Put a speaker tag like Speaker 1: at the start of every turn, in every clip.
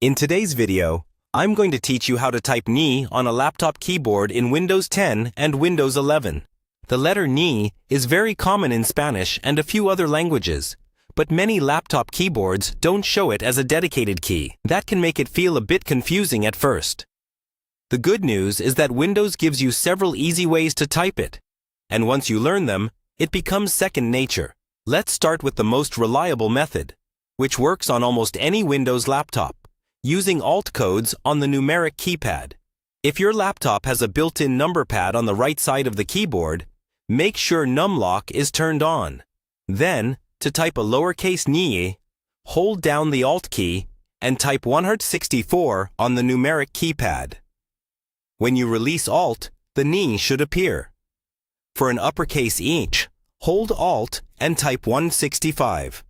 Speaker 1: In today's video, I'm going to teach you how to type Ni on a laptop keyboard in Windows 10 and Windows 11. The letter Ni is very common in Spanish and a few other languages, but many laptop keyboards don't show it as a dedicated key. That can make it feel a bit confusing at first. The good news is that Windows gives you several easy ways to type it, and once you learn them, it becomes second nature. Let's start with the most reliable method, which works on almost any Windows laptop, using Alt codes on the numeric keypad. If your laptop has a built-in number pad on the right side of the keyboard, make sure Numlock is turned on. Then, to type a lowercase Ni, hold down the Alt key and type 164 on the numeric keypad. When you release Alt, the Ni should appear. For an uppercase H, hold Alt and type 165.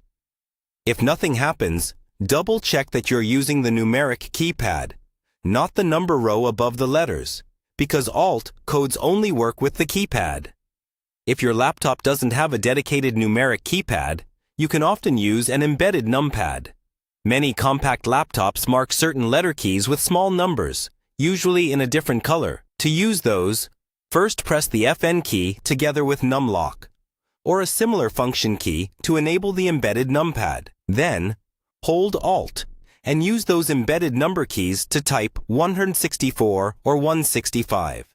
Speaker 1: If nothing happens, double-check that you're using the numeric keypad, not the number row above the letters, because Alt codes only work with the keypad. If your laptop doesn't have a dedicated numeric keypad, you can often use an embedded numpad. Many compact laptops mark certain letter keys with small numbers, usually in a different color. To use those, first press the Fn key together with Numlock, or a similar function key to enable the embedded numpad. Then, hold Alt and use those embedded number keys to type 164 or 165.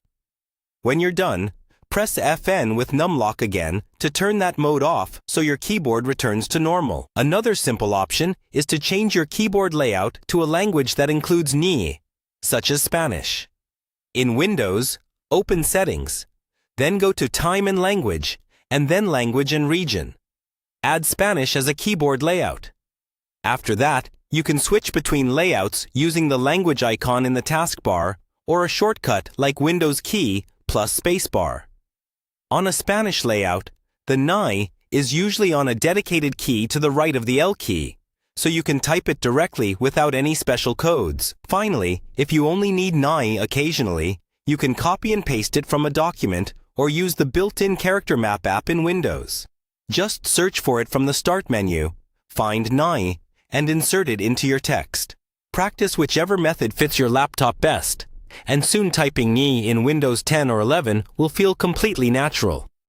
Speaker 1: When you're done, press Fn with Numlock again to turn that mode off so your keyboard returns to normal. Another simple option is to change your keyboard layout to a language that includes Ni, such as Spanish. In Windows, open Settings, then go to Time and Language, and then Language and Region. Add Spanish as a keyboard layout. After that, you can switch between layouts using the language icon in the taskbar or a shortcut like Windows key plus spacebar. On a Spanish layout, the Ni is usually on a dedicated key to the right of the L key, so you can type it directly without any special codes. Finally, if you only need Ni occasionally, you can copy and paste it from a document or use the built-in character map app in Windows. Just search for it from the Start menu, find Ni, and insert it into your text. Practice whichever method fits your laptop best, and soon typing Ni in Windows 10 or 11 will feel completely natural.